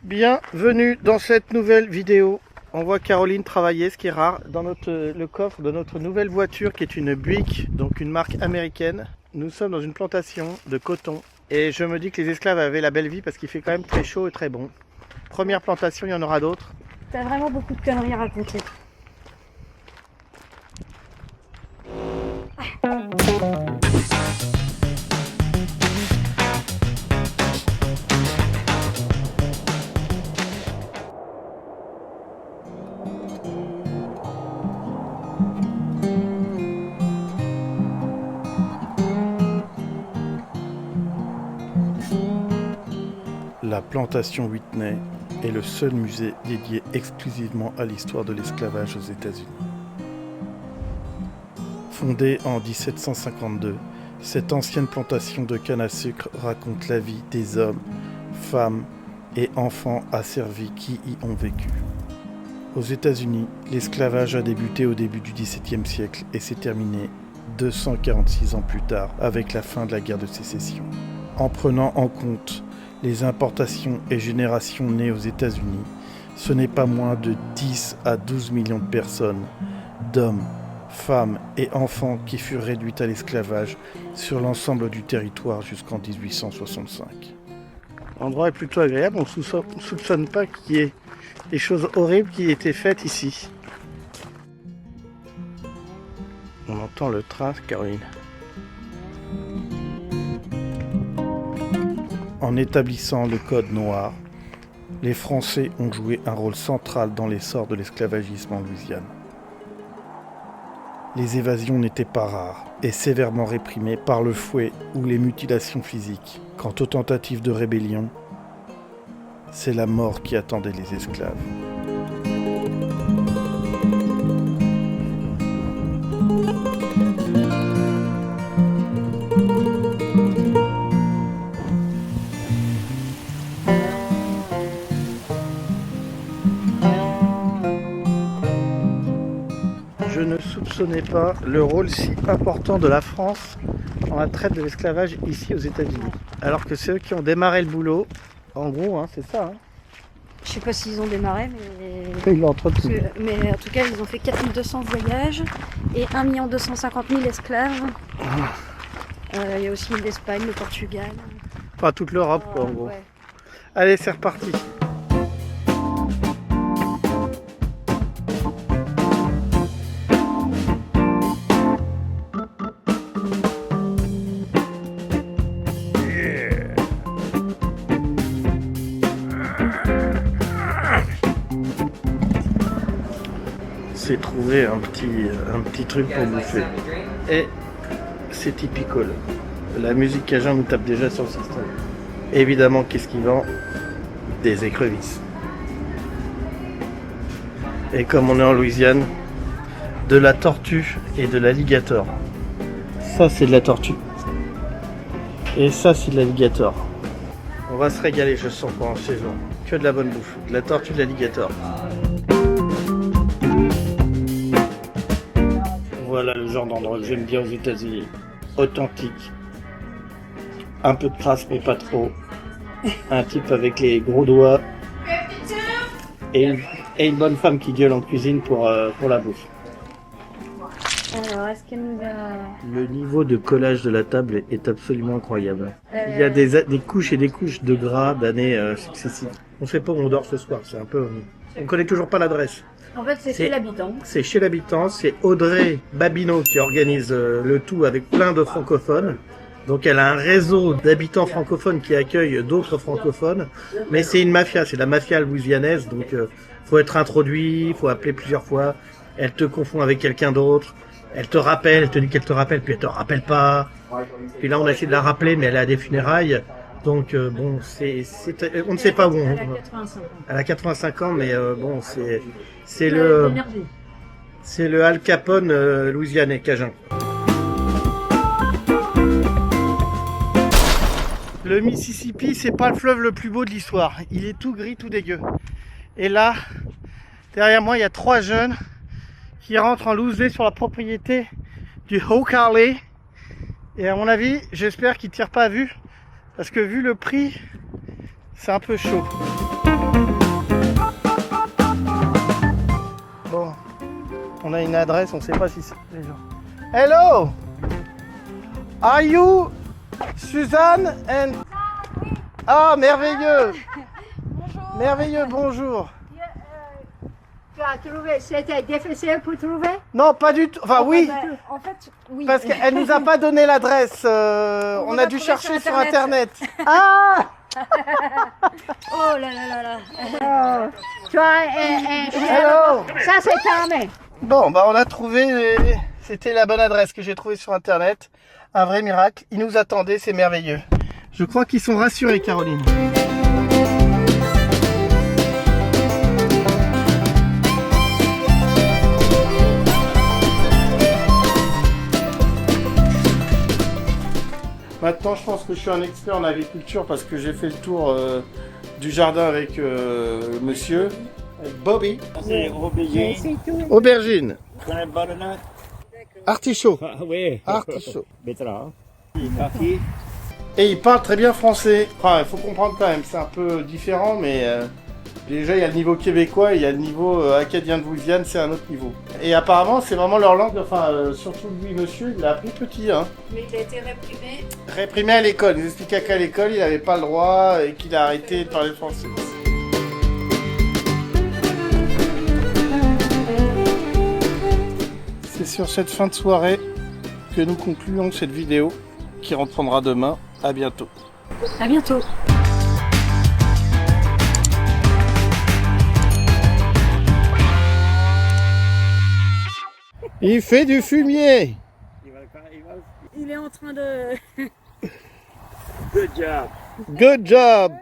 Bienvenue dans cette nouvelle vidéo. On voit Caroline travailler, ce qui est rare, dans le coffre de notre nouvelle voiture qui est une Buick, donc une marque américaine. Nous sommes dans une plantation de coton et je me dis que les esclaves avaient la belle vie parce qu'il fait quand même très chaud et très bon. Première plantation, il y en aura d'autres. T'as vraiment beaucoup de conneries à raconter. La plantation Whitney est le seul musée dédié exclusivement à l'histoire de l'esclavage aux États-Unis. Fondée en 1752, cette ancienne plantation de canne à sucre raconte la vie des hommes, femmes et enfants asservis qui y ont vécu. Aux États-Unis, l'esclavage a débuté au début du XVIIe siècle et s'est terminé 246 ans plus tard avec la fin de la guerre de sécession. En prenant en compte les importations et générations nées aux États-Unis, ce n'est pas moins de 10 à 12 millions de personnes, d'hommes, femmes et enfants qui furent réduites à l'esclavage sur l'ensemble du territoire jusqu'en 1865. L'endroit est plutôt agréable, on ne soupçonne pas qu'il y ait des choses horribles qui aient été faites ici. On entend le train, Caroline. En établissant le Code noir, les Français ont joué un rôle central dans l'essor de l'esclavagisme en Louisiane. Les évasions n'étaient pas rares et sévèrement réprimées par le fouet ou les mutilations physiques. Quant aux tentatives de rébellion, c'est la mort qui attendait les esclaves. Je ne soupçonnais pas le rôle si important de la France dans la traite de l'esclavage ici aux États-Unis. Alors que c'est eux qui ont démarré le boulot. En gros, hein, c'est ça. Hein. Je sais pas s'ils ont démarré, mais... Ils l'ont entretenu. Mais en tout cas, ils ont fait 4200 voyages et 1 250 000 esclaves. Il y a aussi l'Espagne, le Portugal. Enfin, toute l'Europe, quoi, en gros. Ouais. Allez, c'est reparti. C'est trouver un petit truc pour bouffer. Et c'est typical. La musique cajun nous tape déjà sur le système. Évidemment, qu'est-ce qu'il vend? Des écrevisses. Et comme on est en Louisiane, de la tortue et de l'alligator. Ça, c'est de la tortue. Et ça, c'est de l'alligator. On va se régaler, je sens, pendant ces jours. Que de la bonne bouffe. De la tortue, de l'alligator. Voilà le genre d'endroit que j'aime bien aux États-Unis. Authentique. Un peu de crasse, mais pas trop. Un type avec les gros doigts. Et une bonne femme qui gueule en cuisine pour la bouffe. Alors, est-ce qu'elle nous a... Le niveau de collage de la table est absolument incroyable. Il y a des couches et des couches de gras d'années successives. On sait pas où on dort ce soir. C'est un peu... On connaît toujours pas l'adresse. En fait, c'est chez l'habitant. C'est chez l'habitant, c'est Audrey Babineau qui organise le tout avec plein de francophones. Donc elle a un réseau d'habitants francophones qui accueillent d'autres francophones. Mais c'est une mafia, c'est la mafia louisianaise. Donc faut être introduit, faut appeler plusieurs fois. Elle te confond avec quelqu'un d'autre. Elle te rappelle, elle te dit qu'elle te rappelle, puis elle te rappelle pas. Puis là on a essayé de la rappeler, mais elle est à des funérailles. Donc bon, on ne sait pas où on... Elle a 85 ans. Elle a 85 ans, mais bon, c'est le Al Capone louisianais, cajun. Le Mississippi, c'est pas le fleuve le plus beau de l'histoire. Il est tout gris, tout dégueu. Et là, derrière moi, il y a 3 jeunes qui rentrent en loosé sur la propriété du Hockley. Et à mon avis, j'espère qu'ils tirent pas à vue. Parce que vu le prix, c'est un peu chaud. On a une adresse, on ne sait pas si c'est les gens. Hello! Are you Suzanne and... Ah, merveilleux! Bonjour. Merveilleux, bonjour. Tu as trouvé, c'était difficile pour trouver? Non, pas du tout. Enfin, oui, En fait, oui. parce qu'elle nous a pas donné l'adresse. On a dû trouvé chercher sur sur Internet. Internet. Ah! Oh là là là là. Oh, tu as Hello! ça c'est fermé. Bon, bah on a trouvé, c'était la bonne adresse que j'ai trouvée sur Internet. Un vrai miracle. Ils nous attendaient, c'est merveilleux. Je crois qu'ils sont rassurés, Caroline. Maintenant, je pense que je suis un expert en agriculture parce que j'ai fait le tour du jardin avec monsieur Bobby. C'est aubergine, Aubergine, butternut. artichaut, Ah oui. artichaut. Betterave. Café. Et il parle très bien français. Enfin, il faut comprendre quand même, c'est un peu différent, mais déjà il y a le niveau québécois, et il y a le niveau acadien de Louisiane, c'est un autre niveau. Et apparemment, c'est vraiment leur langue, enfin, surtout lui, monsieur, il l'a appris petit, hein. Mais il a été réprimé. Réprimé à l'école, il expliquait qu'à l'école, il n'avait pas le droit et qu'il a arrêté de parler français. C'est sur cette fin de soirée que nous concluons cette vidéo qui reprendra demain. À bientôt. À bientôt. Il fait du fumier. Il est en train de... Good job. Good job.